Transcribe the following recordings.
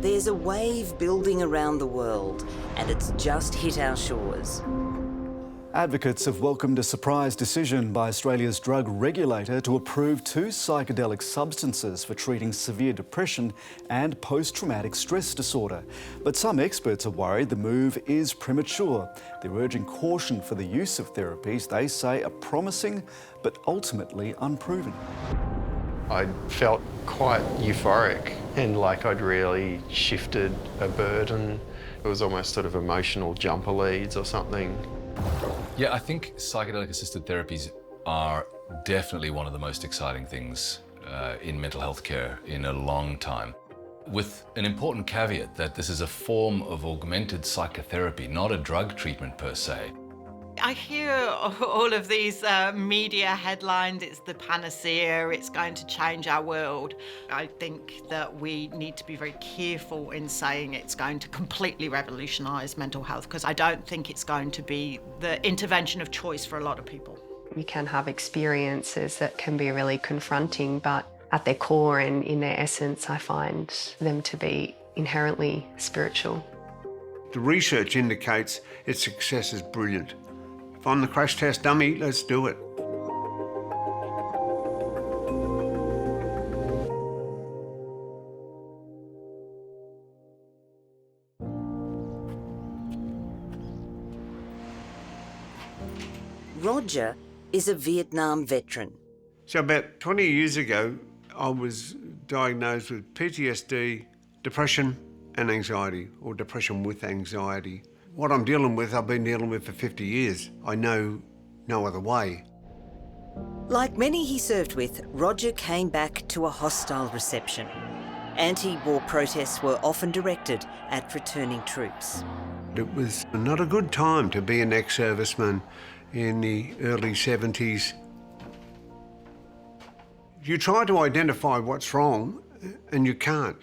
There's a wave building around the world, and it's just hit our shores. Advocates have welcomed a surprise decision by Australia's drug regulator to approve 2 psychedelic substances for treating severe depression and post-traumatic stress disorder. But some experts are worried the move is premature. They're urging caution for the use of therapies they say are promising but ultimately unproven. I felt quite euphoric and like I'd really shifted a burden. It was almost sort of emotional jumper leads or something. Yeah, I think psychedelic-assisted therapies are definitely one of the most exciting things in mental health care in a long time, with an important caveat that this is a form of augmented psychotherapy, not a drug treatment per se. I hear all of these media headlines, it's the panacea, it's going to change our world. I think that we need to be very careful in saying it's going to completely revolutionise mental health, because I don't think it's going to be the intervention of choice for a lot of people. You can have experiences that can be really confronting, but at their core and in their essence, I find them to be inherently spiritual. The research indicates its success is brilliant. If I'm the crash test dummy, let's do it. Roger is a Vietnam veteran. So about 20 years ago, I was diagnosed with PTSD, depression and anxiety, or depression with anxiety. What I'm dealing with, I've been dealing with for 50 years. I know no other way. Like many he served with, Roger came back to a hostile reception. Anti-war protests were often directed at returning troops. It was not a good time to be an ex-serviceman in the early 70s. You try to identify what's wrong, and you can't.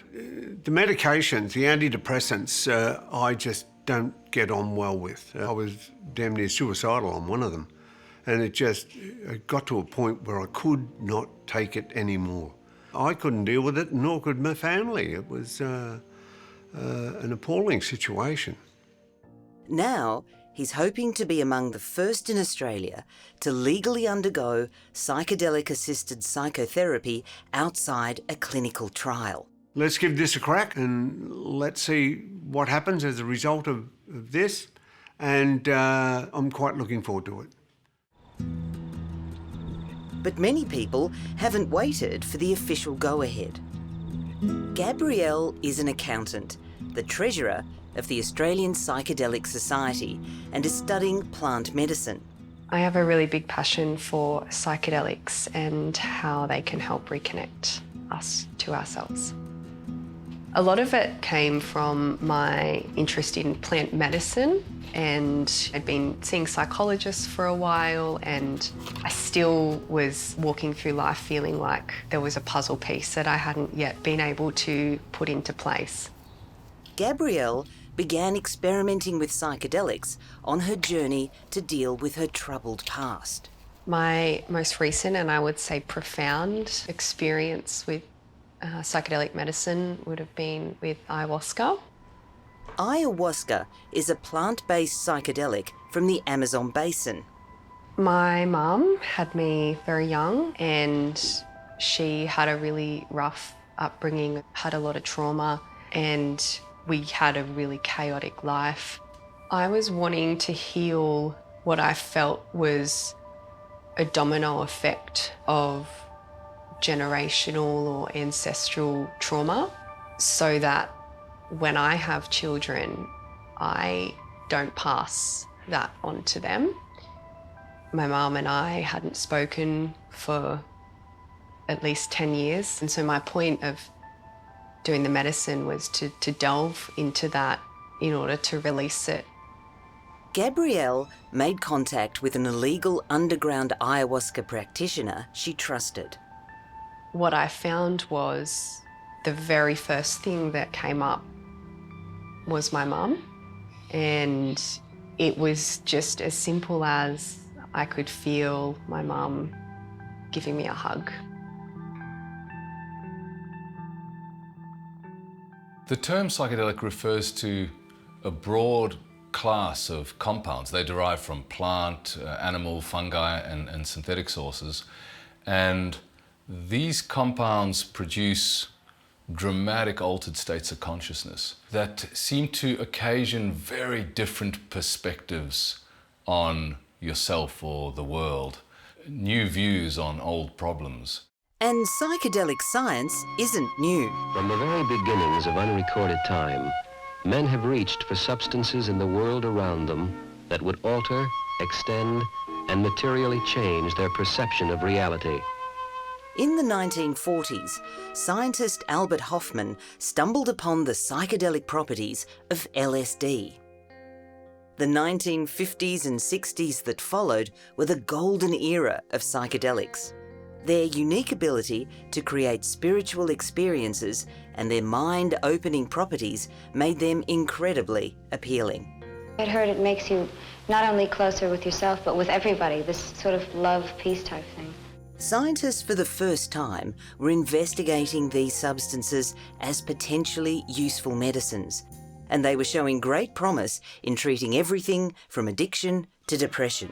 The medications, the antidepressants, I just don't get on well with. I was damn near suicidal on one of them, and it got to a point where I could not take it anymore. I couldn't deal with it, nor could my family. It was an appalling situation. Now, he's hoping to be among the first in Australia to legally undergo psychedelic-assisted psychotherapy outside a clinical trial. Let's give this a crack and let's see what happens as a result of this, and I'm quite looking forward to it. But many people haven't waited for the official go-ahead. Gabrielle is an accountant, the treasurer of the Australian Psychedelic Society, and is studying plant medicine. I have a really big passion for psychedelics and how they can help reconnect us to ourselves. A lot of it came from my interest in plant medicine, and I'd been seeing psychologists for a while, and I still was walking through life feeling like there was a puzzle piece that I hadn't yet been able to put into place. Gabrielle began experimenting with psychedelics on her journey to deal with her troubled past. My most recent, and I would say profound, experience with psychedelic medicine would have been with ayahuasca. Ayahuasca is a plant-based psychedelic from the Amazon basin. My mum had me very young, and she had a really rough upbringing, had a lot of trauma, and we had a really chaotic life. I was wanting to heal what I felt was a domino effect of generational or ancestral trauma, so that when I have children, I don't pass that on to them. My mum and I hadn't spoken for at least 10 years, and so my point of doing the medicine was to delve into that in order to release it. Gabrielle made contact with an illegal underground ayahuasca practitioner she trusted. What I found was the very first thing that came up was my mum, and it was just as simple as I could feel my mum giving me a hug. The term psychedelic refers to a broad class of compounds. They derive from plant, animal, fungi, and synthetic sources. And these compounds produce dramatic altered states of consciousness that seem to occasion very different perspectives on yourself or the world, new views on old problems. And psychedelic science isn't new. From the very beginnings of unrecorded time, men have reached for substances in the world around them that would alter, extend, and materially change their perception of reality. In the 1940s, scientist Albert Hofmann stumbled upon the psychedelic properties of LSD. The 1950s and 60s that followed were the golden era of psychedelics. Their unique ability to create spiritual experiences and their mind-opening properties made them incredibly appealing. I'd heard it makes you not only closer with yourself, but with everybody, this sort of love, peace type thing. Scientists for the first time were investigating these substances as potentially useful medicines, and they were showing great promise in treating everything from addiction to depression.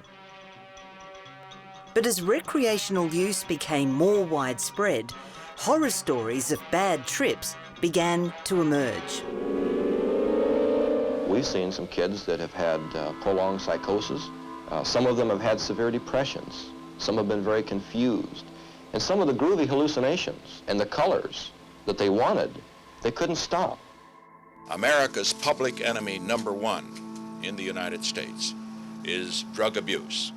But as recreational use became more widespread, horror stories of bad trips began to emerge. We've seen some kids that have had prolonged psychosis. Some of them have had severe depressions. Some have been very confused. And some of the groovy hallucinations and the colors that they wanted, they couldn't stop. America's public enemy #1 in the United States is drug abuse.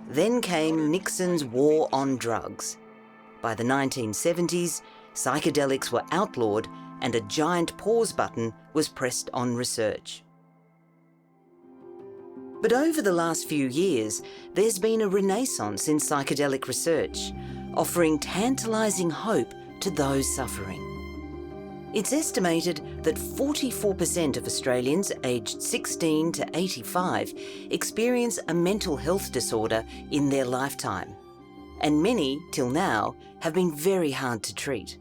Then came Nixon's war on drugs. By the 1970s, psychedelics were outlawed and a giant pause button was pressed on research. But over the last few years, there's been a renaissance in psychedelic research, offering tantalising hope to those suffering. It's estimated that 44% of Australians aged 16 to 85 experience a mental health disorder in their lifetime, and many, till now, have been very hard to treat.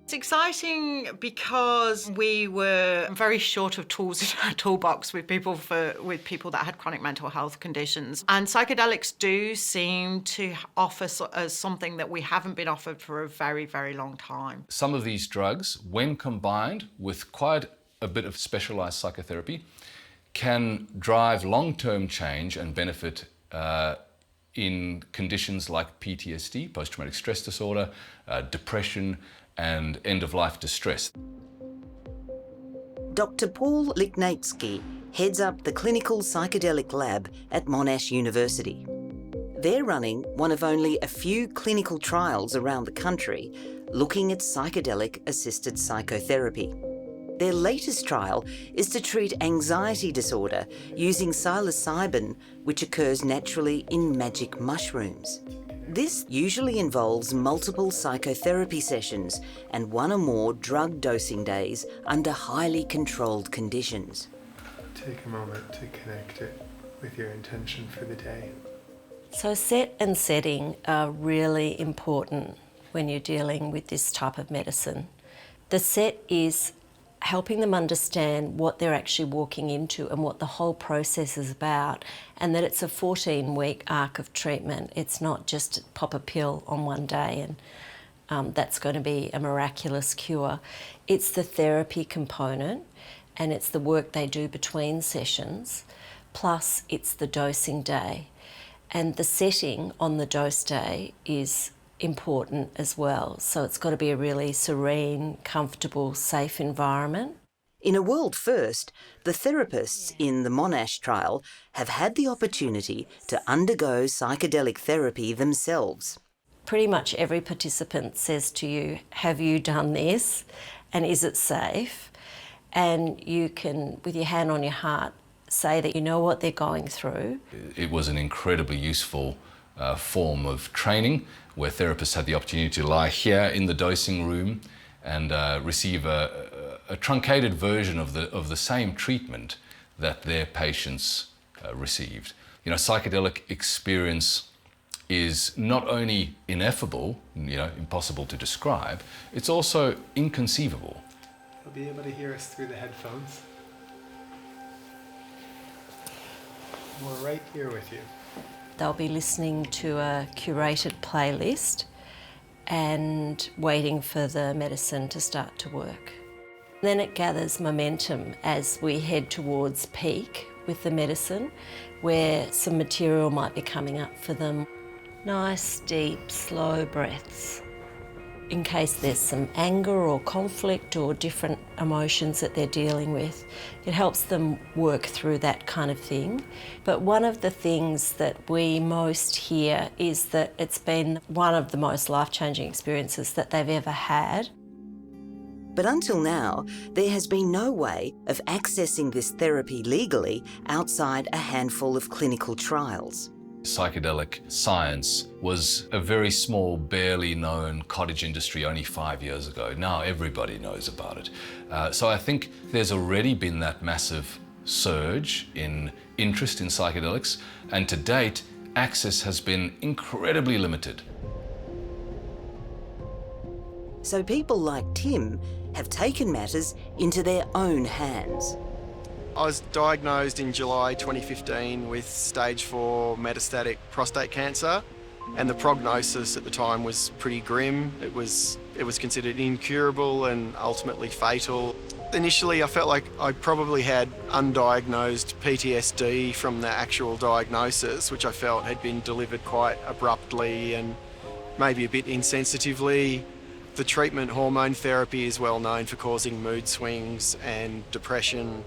It's exciting because we were very short of tools in our toolbox with people that had chronic mental health conditions. And psychedelics do seem to offer us something that we haven't been offered for a very, very long time. Some of these drugs, when combined with quite a bit of specialised psychotherapy, can drive long-term change and benefit in conditions like PTSD, post-traumatic stress disorder, depression, and end-of-life distress. Dr. Paul Liknaitsky heads up the clinical psychedelic lab at Monash University. They're running one of only a few clinical trials around the country looking at psychedelic-assisted psychotherapy. Their latest trial is to treat anxiety disorder using psilocybin, which occurs naturally in magic mushrooms. This usually involves multiple psychotherapy sessions and one or more drug dosing days under highly controlled conditions. Take a moment to connect it with your intention for the day. So set and setting are really important when you're dealing with this type of medicine. The set is helping them understand what they're actually walking into and what the whole process is about, and that it's a 14-week arc of treatment. It's not just pop a pill on one day and that's going to be a miraculous cure. It's the therapy component and it's the work they do between sessions, plus it's the dosing day. And the setting on the dose day is important as well. So it's got to be a really serene, comfortable, safe environment. In a world first, the therapists in the Monash trial have had the opportunity to undergo psychedelic therapy themselves. Pretty much every participant says to you, have you done this and is it safe? And you can, with your hand on your heart, say that you know what they're going through. It was an incredibly useful form of training where therapists had the opportunity to lie here in the dosing room and receive a truncated version of the same treatment that their patients received. You know, psychedelic experience is not only ineffable, impossible to describe, it's also inconceivable. They'll be able to hear us through the headphones. We're right here with you. They'll be listening to a curated playlist and waiting for the medicine to start to work. Then it gathers momentum as we head towards peak with the medicine, where some material might be coming up for them. Nice, deep, slow breaths. In case there's some anger or conflict or different emotions that they're dealing with, it helps them work through that kind of thing. But one of the things that we most hear is that it's been one of the most life-changing experiences that they've ever had. But until now, there has been no way of accessing this therapy legally outside a handful of clinical trials. Psychedelic science was a very small, barely known cottage industry only 5 years ago. Now everybody knows about it. So I think there's already been that massive surge in interest in psychedelics, and to date, access has been incredibly limited. So people like Tim have taken matters into their own hands. I was diagnosed in July 2015 with stage 4 metastatic prostate cancer, and the prognosis at the time was pretty grim. It was considered incurable and ultimately fatal. Initially, I felt like I probably had undiagnosed PTSD from the actual diagnosis, which I felt had been delivered quite abruptly and maybe a bit insensitively. The treatment, hormone therapy, is well known for causing mood swings and depression.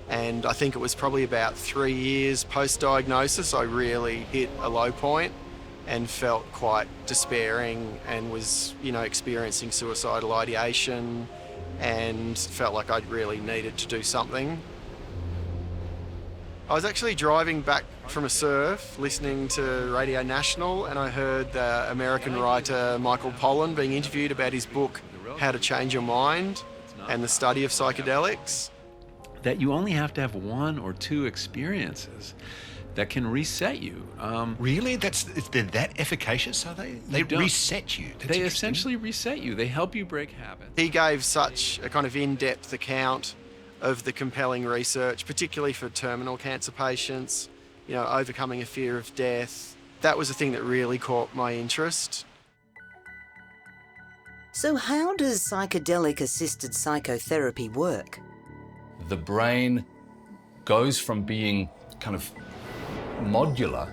And I think it was probably about 3 years post-diagnosis I really hit a low point and felt quite despairing and was, experiencing suicidal ideation and felt like I really needed to do something. I was actually driving back from a surf, listening to Radio National, and I heard the American writer Michael Pollan being interviewed about his book, How to Change Your Mind, and the study of psychedelics. That you only have to have 1 or 2 experiences that can reset you. Really? They're that efficacious, are they? They reset you. They essentially reset you. They help you break habits. He gave such a kind of in-depth account of the compelling research, particularly for terminal cancer patients, overcoming a fear of death. That was the thing that really caught my interest. So how does psychedelic-assisted psychotherapy work? The brain goes from being kind of modular,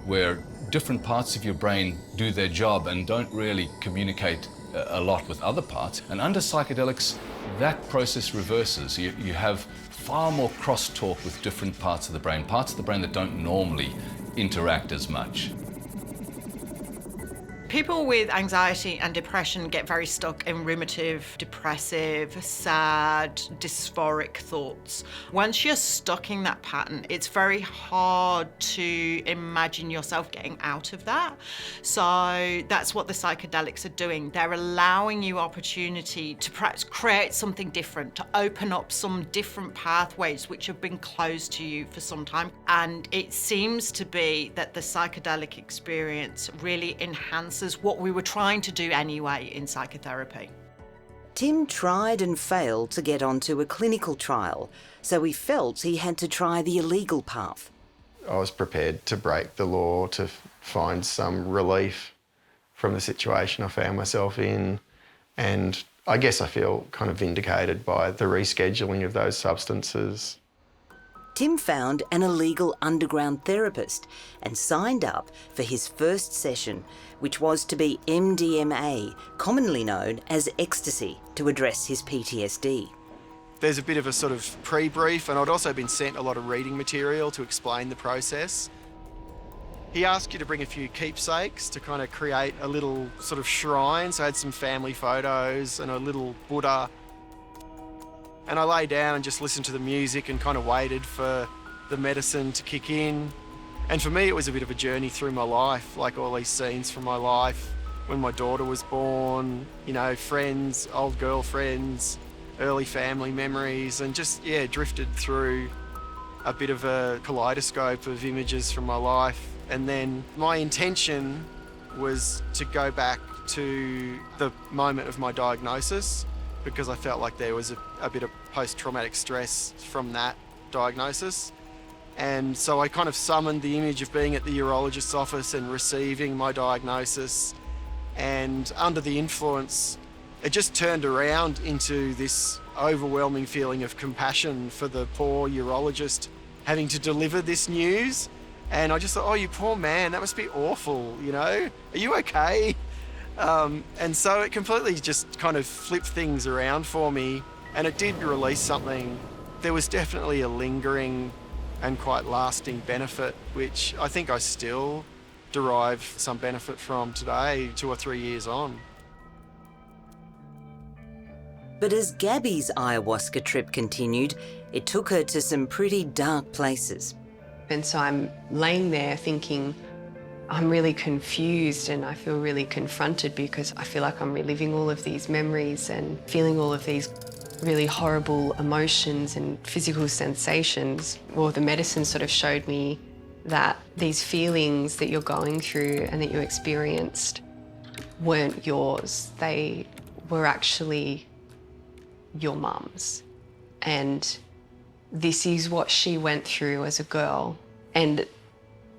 where different parts of your brain do their job and don't really communicate a lot with other parts. And under psychedelics, that process reverses. You have far more crosstalk with different parts of the brain that don't normally interact as much. People with anxiety and depression get very stuck in ruminative, depressive, sad, dysphoric thoughts. Once you're stuck in that pattern, it's very hard to imagine yourself getting out of that. So that's what the psychedelics are doing. They're allowing you opportunity to perhaps create something different, to open up some different pathways which have been closed to you for some time. And it seems to be that the psychedelic experience really enhances what we were trying to do anyway in psychotherapy. Tim tried and failed to get onto a clinical trial, so he felt he had to try the illegal path. I was prepared to break the law to find some relief from the situation I found myself in, and I guess I feel kind of vindicated by the rescheduling of those substances. Tim found an illegal underground therapist and signed up for his first session, which was to be MDMA, commonly known as ecstasy, to address his PTSD. There's a bit of a sort of pre-brief, and I'd also been sent a lot of reading material to explain the process. He asked you to bring a few keepsakes to kind of create a little sort of shrine. So I had some family photos and a little Buddha. And I lay down and just listened to the music and kind of waited for the medicine to kick in. And for me, it was a bit of a journey through my life, like all these scenes from my life. When my daughter was born, friends, old girlfriends, early family memories, and just, drifted through a bit of a kaleidoscope of images from my life. And then my intention was to go back to the moment of my diagnosis because I felt like there was a bit of post-traumatic stress from that diagnosis. And so I kind of summoned the image of being at the urologist's office and receiving my diagnosis. And under the influence, it just turned around into this overwhelming feeling of compassion for the poor urologist having to deliver this news. And I just thought, oh, you poor man, that must be awful, you know? Are you okay? And so it completely just kind of flipped things around for me, and it did release something. There was definitely a lingering and quite lasting benefit, which I think I still derive some benefit from today, 2 or 3 years on. But as Gabby's ayahuasca trip continued, it took her to some pretty dark places. And so I'm laying there thinking, I'm really confused and I feel really confronted because I feel like I'm reliving all of these memories and feeling all of these really horrible emotions and physical sensations. Well, the medicine sort of showed me that these feelings that you're going through and that you experienced weren't yours. They were actually your mum's. And this is what she went through as a girl. And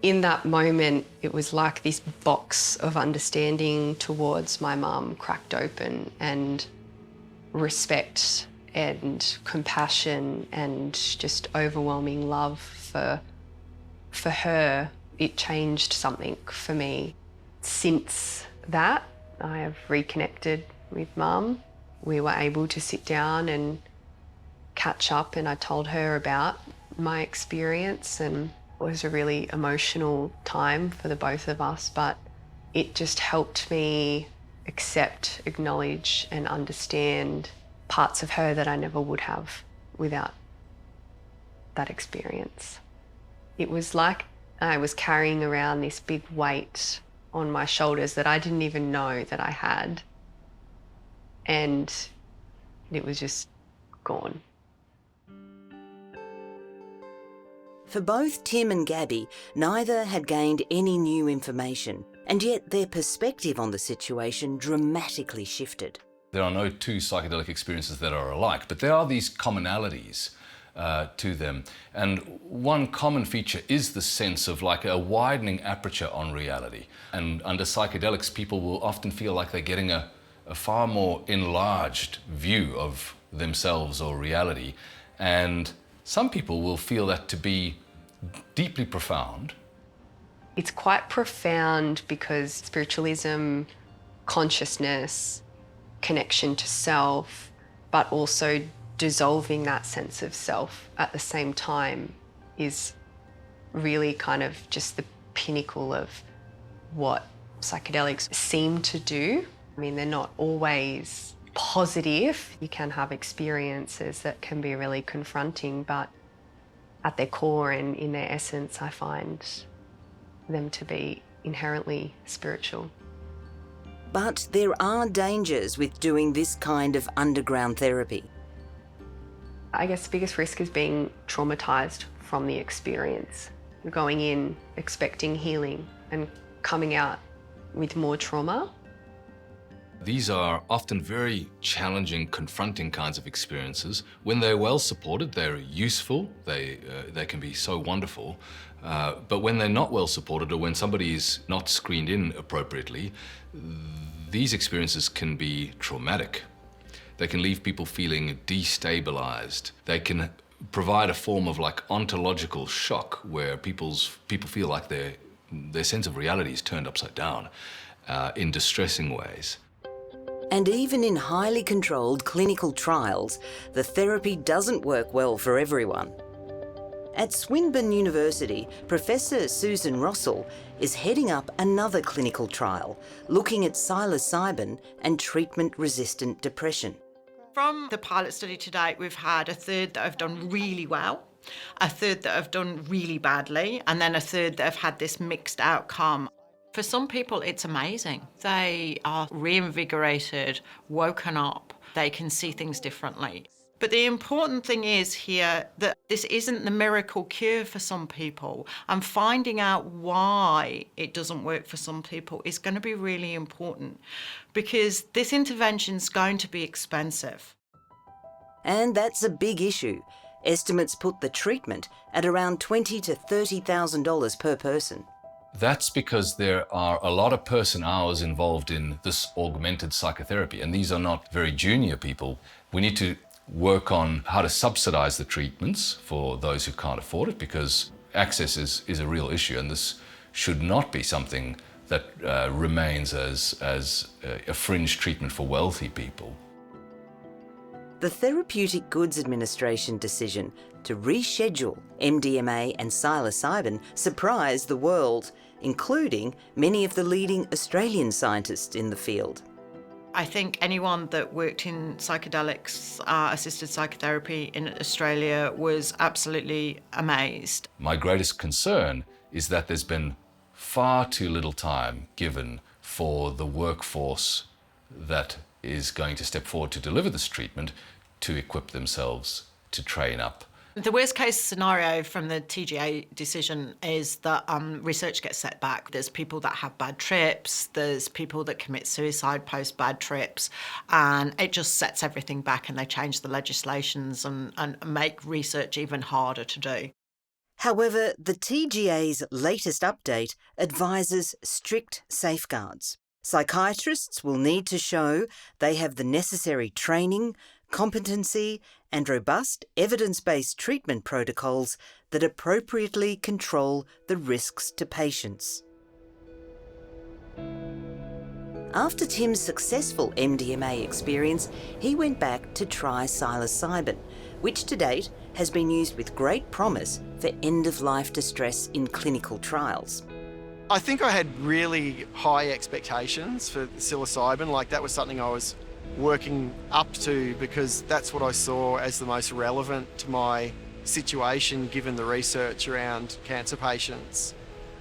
in that moment, it was like this box of understanding towards my mum cracked open, and respect and compassion and just overwhelming love for her. It changed something for me. Since that, I have reconnected with Mum. We were able to sit down and catch up, and I told her about my experience, and it was a really emotional time for the both of us, but it just helped me accept, acknowledge and understand parts of her that I never would have without that experience. It was like I was carrying around this big weight on my shoulders that I didn't even know that I had, and it was just gone. For both Tim and Gabby, neither had gained any new information, and yet their perspective on the situation dramatically shifted. There are no two psychedelic experiences that are alike, but there are these commonalities to them. And one common feature is the sense of like a widening aperture on reality. And under psychedelics, people will often feel like they're getting a far more enlarged view of themselves or reality. And some people will feel that to be deeply profound. It's quite profound because spiritualism, consciousness, connection to self, but also dissolving that sense of self at the same time is really kind of just the pinnacle of what psychedelics seem to do. I mean, they're not always positive. You can have experiences that can be really confronting, but at their core and in their essence, I find them to be inherently spiritual. But there are dangers with doing this kind of underground therapy. I guess the biggest risk is being traumatised from the experience. You're going in expecting healing and coming out with more trauma. These are often very challenging, confronting kinds of experiences. When they're well supported, they're useful, they can be so wonderful. But when they're not well supported, or when somebody is not screened in appropriately, these experiences can be traumatic. They can leave people feeling destabilized. They can provide a form of like ontological shock where people feel like their sense of reality is turned upside down in distressing ways. And even in highly controlled clinical trials, the therapy doesn't work well for everyone. At Swinburne University, Professor Susan Rossell is heading up another clinical trial looking at psilocybin and treatment-resistant depression. From the pilot study to date, we've had a third that have done really well, a third that have done really badly, and then a third that have had this mixed outcome. For some people, it's amazing. They are reinvigorated, woken up, they can see things differently. But the important thing is here that this isn't the miracle cure for some people, and finding out why it doesn't work for some people is going to be really important, because this intervention is going to be expensive. And that's a big issue. Estimates put the treatment at around $20,000 to $30,000 per person. That's because there are a lot of person hours involved in this augmented psychotherapy, and these are not very junior people. We need to work on how to subsidize the treatments for those who can't afford it, because access is a real issue, and this should not be something that remains as a fringe treatment for wealthy people. The Therapeutic Goods Administration decision to reschedule MDMA and psilocybin surprised the world, including many of the leading Australian scientists in the field. I think anyone that worked in psychedelics, assisted psychotherapy in Australia was absolutely amazed. My greatest concern is that there's been far too little time given for the workforce that is going to step forward to deliver this treatment to equip themselves to train up. The worst case scenario from the TGA decision is that research gets set back. There's people that have bad trips, there's people that commit suicide post bad trips, and it just sets everything back, and they change the legislations and make research even harder to do. However, the TGA's latest update advises strict safeguards. Psychiatrists will need to show they have the necessary training, competency, and robust evidence-based treatment protocols that appropriately control the risks to patients. After Tim's successful MDMA experience, he went back to try psilocybin, which to date has been used with great promise for end-of-life distress in clinical trials. I think I had really high expectations for psilocybin. Like, that was something I was working up to because that's what I saw as the most relevant to my situation given the research around cancer patients.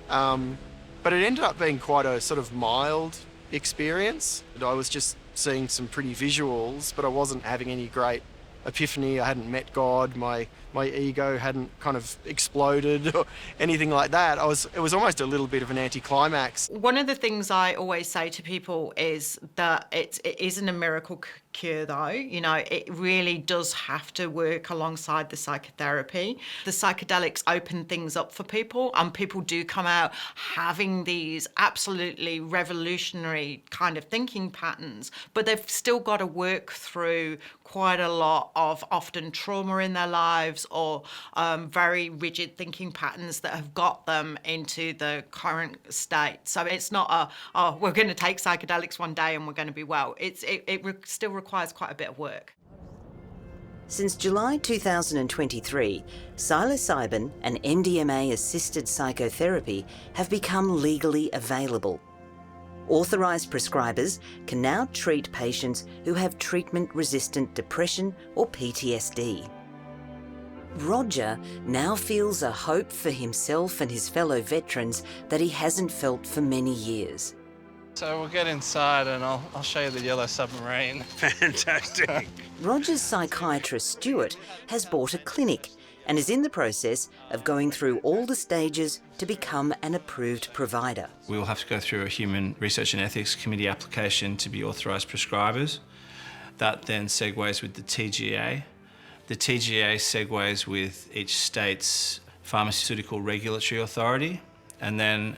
But it ended up being quite a sort of mild experience. I was just seeing some pretty visuals, but I wasn't having any great epiphany. I hadn't met God. My ego hadn't kind of exploded or anything like that. It was almost a little bit of an anticlimax. One of the things I always say to people is that it isn't a miracle cure, though. You know, it really does have to work alongside the psychotherapy. The psychedelics open things up for people, and people do come out having these absolutely revolutionary kind of thinking patterns, but they've still got to work through quite a lot of often trauma in their lives or very rigid thinking patterns that have got them into the current state. So it's not we're going to take psychedelics one day and we're going to be well. It still requires quite a bit of work. Since July 2023, psilocybin and MDMA-assisted psychotherapy have become legally available. Authorised prescribers can now treat patients who have treatment-resistant depression or PTSD. Roger now feels a hope for himself and his fellow veterans that he hasn't felt for many years. So we'll get inside and I'll show you the yellow submarine. Fantastic. Roger's psychiatrist, Stuart, has bought a clinic and is in the process of going through all the stages to become an approved provider. We will have to go through a Human Research and Ethics Committee application to be authorised prescribers. That then segues with the TGA. The TGA segues with each state's pharmaceutical regulatory authority, and then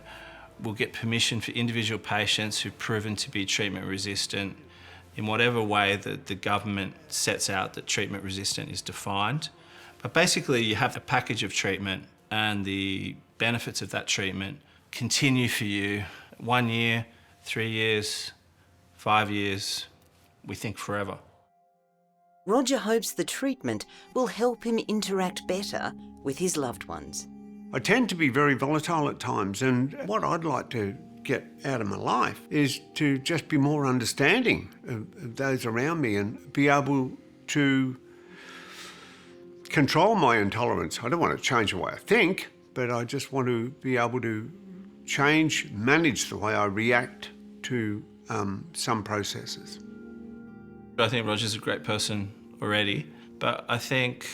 we'll get permission for individual patients who've proven to be treatment resistant in whatever way that the government sets out that treatment resistant is defined. But basically you have a package of treatment and the benefits of that treatment continue for you 1 year, 3 years, 5 years, we think forever. Roger hopes the treatment will help him interact better with his loved ones. I tend to be very volatile at times, and what I'd like to get out of my life is to just be more understanding of those around me and be able to control my intolerance. I don't want to change the way I think, but I just want to be able to manage the way I react to some processes. I think Roger's a great person already, but I think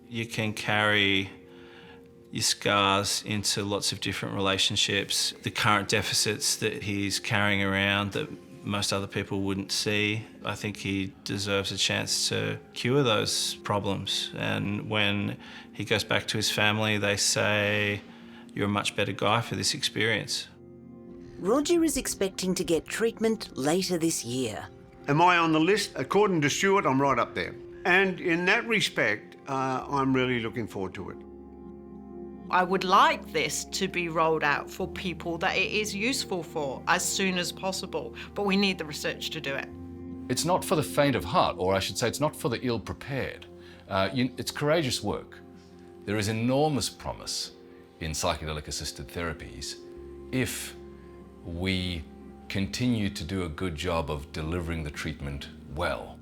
you can carry your scars into lots of different relationships. The current deficits that he's carrying around that most other people wouldn't see. I think he deserves a chance to cure those problems. And when he goes back to his family, they say, "You're a much better guy for this experience." Roger is expecting to get treatment later this year. Am I on the list? According to Stuart, I'm right up there. And in that respect, I'm really looking forward to it. I would like this to be rolled out for people that it is useful for as soon as possible, but we need the research to do it. It's not for the faint of heart, or I should say it's not for the ill-prepared. It's courageous work. There is enormous promise in psychedelic-assisted therapies if we continue to do a good job of delivering the treatment well.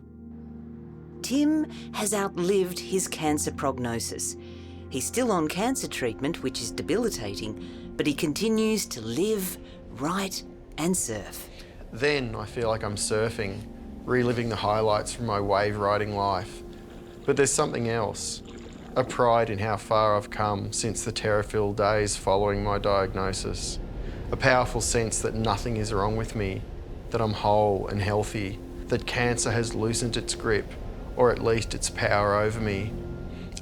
Tim has outlived his cancer prognosis. He's still on cancer treatment, which is debilitating, but he continues to live, write and surf. Then I feel like I'm surfing, reliving the highlights from my wave riding life. But there's something else, a pride in how far I've come since the terror-filled days following my diagnosis. A powerful sense that nothing is wrong with me, that I'm whole and healthy, that cancer has loosened its grip, or at least its power over me.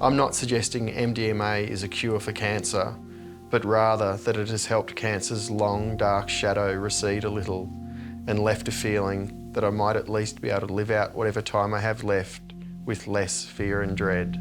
I'm not suggesting MDMA is a cure for cancer, but rather that it has helped cancer's long, dark shadow recede a little and left a feeling that I might at least be able to live out whatever time I have left with less fear and dread.